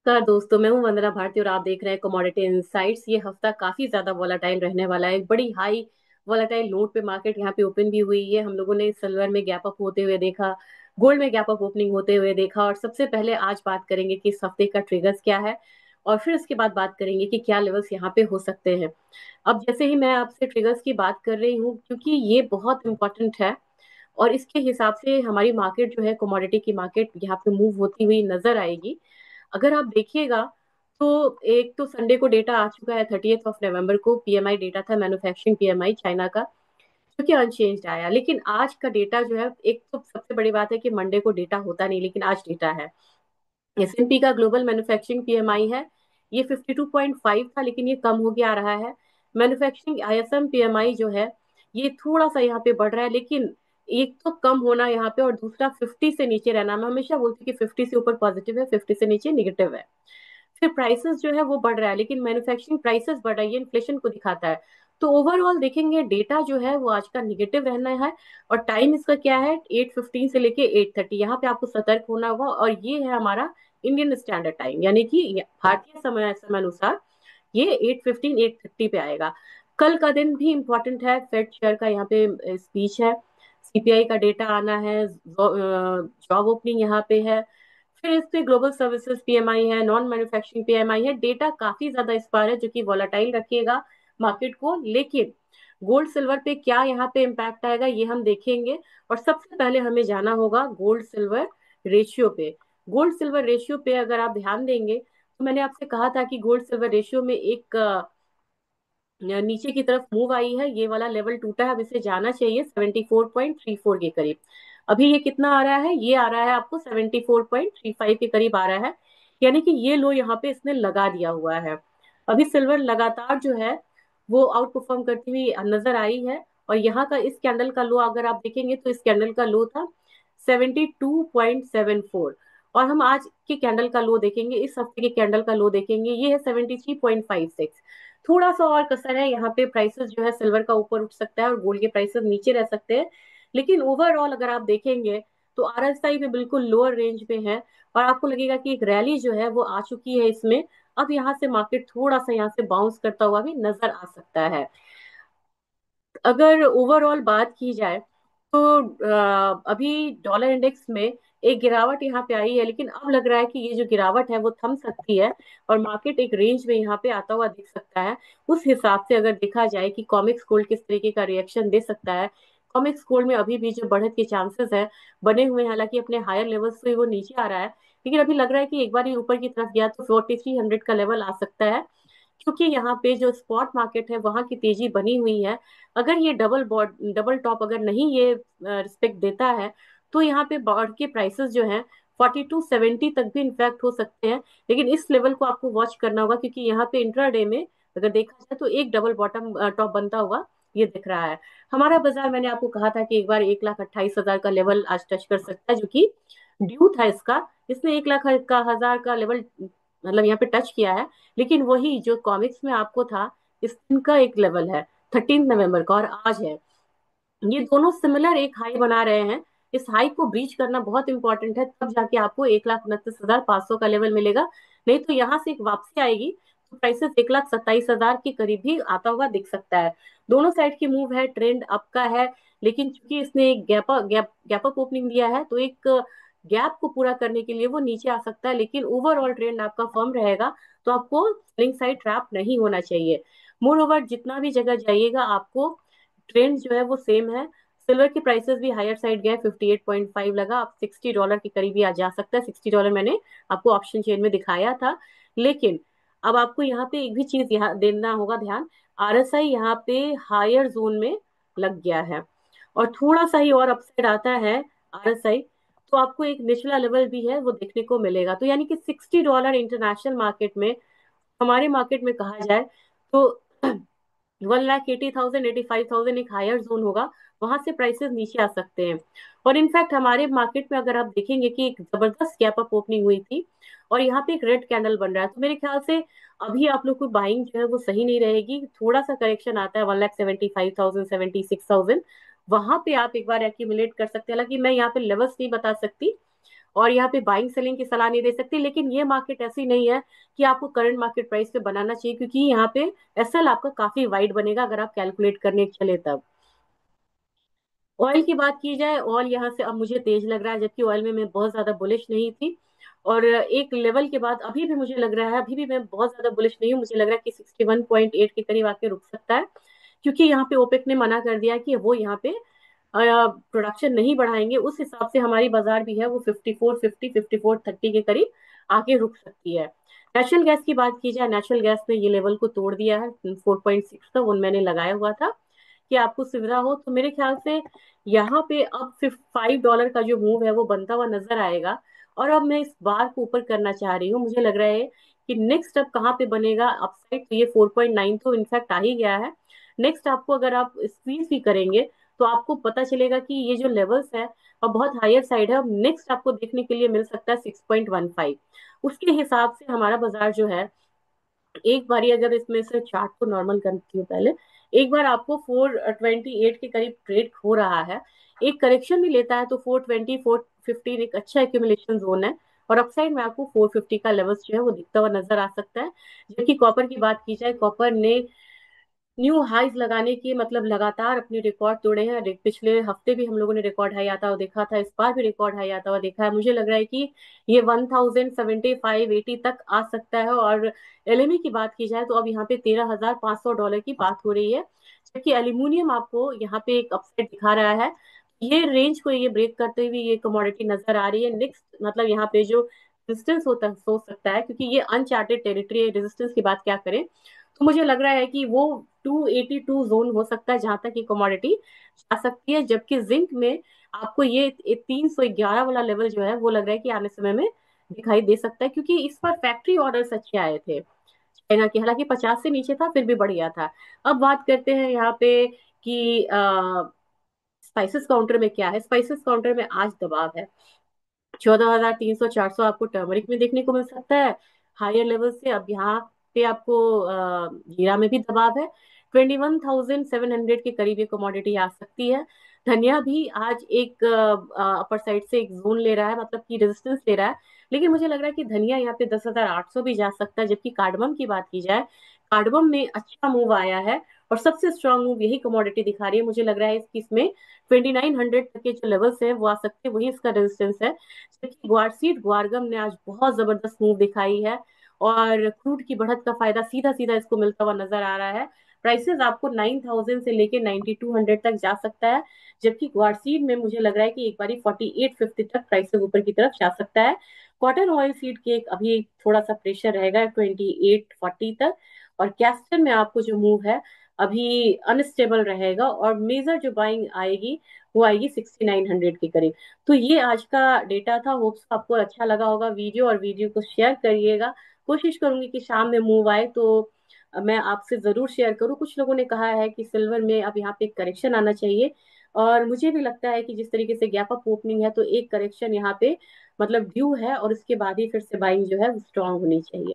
नमस्कार दोस्तों, मैं हूं वंदना भारती और आप देख रहे हैं कमोडिटी इनसाइट्स। ये हफ्ता काफी ज्यादा वॉलेटाइल रहने वाला है। एक बड़ी हाई वॉलेटाइल नोट पे मार्केट यहाँ पे ओपन भी हुई है। हम लोगों ने सिल्वर में गैप अप होते हुए देखा, गोल्ड में गैप अप ओपनिंग होते हुए देखा। और सबसे पहले आज बात करेंगे कि इस हफ्ते का ट्रिगर्स क्या है, और फिर उसके बाद बात करेंगे कि क्या लेवल्स यहाँ पे हो सकते हैं। अब जैसे ही मैं आपसे ट्रिगर्स की बात कर रही हूँ, क्योंकि ये बहुत इंपॉर्टेंट है और इसके हिसाब से हमारी मार्केट जो है, कमोडिटी की मार्केट यहाँ पे मूव होती हुई नजर आएगी। अगर आप देखिएगा तो एक तो संडे को डेटा आ चुका है, 30 नवंबर को पीएमआई डेटा था, मैन्युफैक्चरिंग पीएमआई चाइना का, जो कि अनचेंज्ड आया। लेकिन आज का डेटा जो है, एक तो सबसे बड़ी बात है कि मंडे को डेटा होता नहीं, लेकिन आज डेटा है। एसएनपी का ग्लोबल मैन्युफैक्चरिंग पीएमआई है, ये 52.5 था, लेकिन ये कम हो गया आ रहा है। मैन्युफैक्चरिंग आईएसएम पीएमआई जो है, ये थोड़ा सा यहाँ पे बढ़ रहा है, लेकिन एक तो कम होना यहाँ पे, और दूसरा 50 से नीचे रहना। मैं हमेशा बोलती हूँ कि 50 से ऊपर पॉजिटिव है, 50 से नीचे निगेटिव है। फिर प्राइसेस जो है वो बढ़ रहा है, लेकिन मैन्युफैक्चरिंग प्राइसेस बढ़ रही है, इन्फ्लेशन को दिखाता है। तो ओवरऑल देखेंगे डेटा जो है वो आज का निगेटिव रहना है। और टाइम इसका क्या है, 8:15 से लेके 8:30, यहाँ पे आपको सतर्क होना होगा। और ये है हमारा इंडियन स्टैंडर्ड टाइम, यानी कि भारतीय समय अनुसार ये 8:15 8:30 पे आएगा। कल का दिन भी इम्पोर्टेंट है, फेड शेयर का यहाँ पे स्पीच है, सीपीआई का डेटा आना है, जॉब ओपनिंग यहाँ पे है। फिर इस पे ग्लोबल सर्विसेज पीएमआई है, नॉन मैन्युफैक्चरिंग पीएमआई है। डेटा काफी ज्यादा इस बार है, जो कि वॉलेटाइल रखिएगा मार्केट को। लेकिन गोल्ड सिल्वर पे क्या यहाँ पे इम्पैक्ट आएगा, ये हम देखेंगे। और सबसे पहले हमें जाना होगा गोल्ड सिल्वर रेशियो पे। गोल्ड सिल्वर रेशियो पे अगर आप ध्यान देंगे, तो मैंने आपसे कहा था कि गोल्ड सिल्वर रेशियो में एक नीचे की तरफ मूव आई है, ये वाला लेवल टूटा है, अब इसे जाना चाहिए 74.34 के करीब। अभी ये कितना आ रहा है, ये आ रहा है आपको 74.35 के करीब आ रहा है। यानी कि ये लो यहाँ पे इसने लगा दिया हुआ है। अभी सिल्वर लगातार जो है वो आउट परफॉर्म करती हुई नजर आई है। और यहाँ का इस कैंडल का लो अगर आप देखेंगे, तो इस कैंडल का लो था 72.74। और हम आज के कैंडल का लो देखेंगे, इस हफ्ते के कैंडल का लो देखेंगे, ये है 73.56। थोड़ा सा और कसर है यहाँ पे, प्राइसेस जो है सिल्वर का ऊपर उठ सकता है और गोल्ड के प्राइसेस नीचे रह सकते हैं। लेकिन ओवरऑल अगर आप देखेंगे, तो आरएसआई में बिल्कुल लोअर रेंज में है। और आपको लगेगा कि एक रैली जो है वो आ चुकी है इसमें। अब यहाँ से मार्केट थोड़ा सा यहाँ से बाउंस करता हुआ भी नजर आ सकता है। अगर ओवरऑल बात की जाए, तो अभी डॉलर इंडेक्स में एक गिरावट यहाँ पे आई है, लेकिन अब लग रहा है कि ये जो गिरावट है वो थम सकती है और मार्केट एक रेंज में यहाँ पे आता हुआ दिख सकता है। उस हिसाब से अगर देखा जाए कि कॉमिक्स गोल्ड किस तरीके का रिएक्शन दे सकता है, कॉमिक्स गोल्ड में अभी भी जो बढ़त के चांसेस है बने हुए हैं। हालांकि अपने हायर लेवल से वो नीचे आ रहा है, लेकिन अभी लग रहा है कि एक बार ये ऊपर की तरफ गया तो 4300 का लेवल आ सकता है। क्योंकि यहाँ पे जो स्पॉट मार्केट है वहां की तेजी बनी हुई है। अगर ये डबल टॉप अगर नहीं ये रिस्पेक्ट देता है, तो यहाँ पे बढ़ के प्राइसेस जो हैं 4270 तक भी इनफैक्ट हो सकते हैं। लेकिन इस लेवल को आपको वॉच करना होगा, क्योंकि यहाँ पे इंट्राडे में अगर देखा जाए तो एक डबल बॉटम टॉप बनता हुआ ये दिख रहा है। हमारा बाजार, मैंने आपको कहा था कि एक बार 1,28,000 का लेवल आज टच कर सकता है, जो कि ड्यू था इसका। इसने 1,00,000 का लेवल मतलब यहाँ पे टच किया है। लेकिन वही जो कॉमिक्स में आपको था, इस दिन का एक लेवल है 13 नवंबर का, और आज है, ये दोनों सिमिलर एक हाई बना रहे हैं। इस हाई को ब्रीच करना बहुत इंपॉर्टेंट है, तब जाके आपको 1,29,500 का लेवल मिलेगा। नहीं तो यहाँ से एक वापसी आएगी, तो प्राइसेस 1,27,000 के करीब भी आता हुआ दिख सकता है। दोनों साइड की मूव है, ट्रेंड अप का है। लेकिन चूंकि इसने एक गैप अप ओपनिंग दिया है, तो एक गैप को पूरा करने के लिए वो नीचे आ सकता है। लेकिन ओवरऑल ट्रेंड आपका फर्म रहेगा, तो आपको सेलिंग साइड ट्रैप नहीं होना चाहिए। मोर ओवर जितना भी जगह जाइएगा, आपको ट्रेंड जो है वो सेम है। सिल्वर की प्राइसेस भी हायर साइड गए, 58.5 लगा, अब $60 के करीब ही आ जा सकता है। $60 मैंने आपको ऑप्शन चेन में दिखाया था। लेकिन अब आपको यहाँ पे एक भी चीज यहाँ देना होगा ध्यान, आरएसआई यहाँ पे हायर जोन में लग गया है। और थोड़ा सा ही और अपसाइड आता है आरएसआई, तो आपको एक निचला लेवल भी है वो देखने को मिलेगा। तो यानी कि $60 इंटरनेशनल मार्केट में, हमारे मार्केट में कहा जाए तो 1,80,000 85,000 एक हायर जोन होगा, वहां से प्राइसेस नीचे आ सकते हैं। और इनफैक्ट हमारे मार्केट में अगर आप देखेंगे कि एक जबरदस्त गैप अप ओपनिंग हुई थी, और यहाँ पे एक रेड कैंडल बन रहा है, तो मेरे ख्याल से अभी आप लोग को बाइंग जो है वो सही नहीं रहेगी। थोड़ा सा करेक्शन आता है 1,75,000 76,000, वहां पे आप एक बार एक्यूमुलेट कर सकते हैं। हालांकि मैं यहाँ पे लेवल्स नहीं बता सकती, और यहाँ पे बाइंग सेलिंग की सलाह नहीं दे सकती, लेकिन ये मार्केट ऐसी नहीं है कि आपको करंट मार्केट प्राइस पे बनाना चाहिए, क्योंकि यहाँ पे एसएल आपका काफी वाइड बनेगा अगर आप कैलकुलेट करने चले तब। ऑयल की बात की जाए, ऑयल यहाँ से अब मुझे तेज लग रहा है, जबकि ऑयल में मैं बहुत ज्यादा बुलिश नहीं थी। और एक लेवल के बाद अभी भी मुझे लग रहा है, अभी भी मैं बहुत ज्यादा बुलिश नहीं हूँ, मुझे लग रहा है कि 61.8 के करीब आके रुक सकता है। क्योंकि यहाँ पे ओपेक ने मना कर दिया कि वो यहाँ पे प्रोडक्शन नहीं बढ़ाएंगे, उस हिसाब से हमारी बाजार भी है वो 54 50 54 30 के करीब आके रुक सकती है। नेचुरल गैस की बात की जाए, नेचुरल गैस ने ये लेवल को तोड़ दिया है, 4.6 था वो मैंने लगाया हुआ था कि आपको सुविधा हो, तो मेरे ख्याल से यहाँ पे अब $5 का जो मूव है वो बनता हुआ नजर आएगा। और अब मैं इस बार को ऊपर करना चाह रही हूँ, मुझे लग रहा है कि नेक्स्ट अब कहाँ पे बनेगा अपसाइड, तो ये 4.9 तो इनफैक्ट आ ही गया है। नेक्स्ट आपको अगर आप स्क्वीज भी करेंगे तो आपको पता चलेगा कि ये जो लेवल्स है अब बहुत हायर साइड है, अब नेक्स्ट आपको देखने के लिए मिल सकता है 6.15। उसके हिसाब से हमारा बाजार जो है, एक बारी अगर इसमें से चार्ट को नॉर्मल करती हूँ पहले, एक बार आपको 428 के करीब ट्रेड हो रहा है, एक करेक्शन भी लेता है तो 420 415 एक अच्छा एक्यूमुलेशन जोन है। और अपसाइड में आपको 450 का लेवल जो है वो दिखता हुआ नजर आ सकता है। जबकि कॉपर की बात की जाए, कॉपर ने न्यू हाइज लगाने की मतलब लगातार अपने रिकॉर्ड तोड़े हैं। पिछले हफ्ते भी हम लोगों ने रिकॉर्ड हाई आता हुआ देखा था, इस बार भी रिकॉर्ड हाई आता हुआ देखा है। मुझे लग रहा है कि ये 1075 80 तक आ सकता है। और एलएमई की बात की जाए तो अब यहाँ पे $13,500 की बात हो रही है, जबकि एल्यूमिनियम आपको यहाँ पे एक अपसाइड दिखा रहा है। ये रेंज को ये ब्रेक करते हुए ये कमोडिटी नजर आ रही है। नेक्स्ट मतलब यहाँ पे जो रेजिस्टेंस होता हो सकता है, क्योंकि ये अनचार्टेड टेरिटरी है, रेजिस्टेंस की बात क्या करें, तो मुझे लग रहा है कि वो 282 जोन हो सकता है जहां तक ये कमोडिटी जा सकती है। जबकि जिंक में आपको ये 311 वाला लेवल जो है वो लग रहा है कि आने समय में दिखाई दे सकता है, क्योंकि इस पर फैक्ट्री ऑर्डर्स अच्छे आए थे चाइना के, हालांकि 50 से नीचे था फिर भी बढ़िया था। अब बात करते हैं यहाँ पे कि स्पाइसेस काउंटर में क्या है। स्पाइसेस काउंटर में आज दबाव है, 14,300 400 आपको टर्मरिक में देखने को मिल सकता है हायर लेवल से। अब यहाँ पे आपको जीरा में भी दबाव है, 21,700 के करीब ये कमोडिटी आ सकती है। धनिया भी आज एक अपर साइड से एक जोन ले रहा है, मतलब कि रेजिस्टेंस ले रहा है, लेकिन मुझे लग रहा है कि धनिया यहाँ पे 10,800 भी जा सकता है। जबकि कार्डमम की बात की जाए, कार्डमम में अच्छा मूव आया है और सबसे स्ट्रांग मूव यही कमोडिटी दिखा रही है। मुझे लग रहा है इसकी इसमें 2900 तक के जो लेवल्स है वो आ सकते हैं, वही इसका रेजिस्टेंस है। जबकि ग्वारसीड ग्वारगम ने आज बहुत जबरदस्त मूव दिखाई है और क्रूड की बढ़त का फायदा सीधा सीधा इसको मिलता हुआ नजर आ रहा है। प्राइसेस आपको 9,000 से लेके 9,200 तक जा सकता है। जबकि ग्वारसीड में मुझे लग रहा है कि एक बारी 4850 तक प्राइसेस ऊपर की तरफ जा सकता है। कॉटन ऑयल सीड के एक अभी थोड़ा सा प्रेशर रहेगा 2840 तक। और कैस्टर में आपको जो मूव है अभी अनस्टेबल रहेगा, और मेजर जो बाइंग आएगी वो आएगी 6900 के करीब। तो ये आज का डेटा था, होप्स आपको अच्छा लगा होगा वीडियो, और वीडियो को शेयर करिएगा। कोशिश करूंगी कि शाम में मूव आए तो मैं आपसे जरूर शेयर करूं। कुछ लोगों ने कहा है कि सिल्वर में अब यहाँ पे एक करेक्शन आना चाहिए, और मुझे भी लगता है कि जिस तरीके से गैप अप ओपनिंग है तो एक करेक्शन यहाँ पे मतलब ड्यू है, और उसके बाद ही फिर से बाइंग जो है स्ट्रांग होनी चाहिए।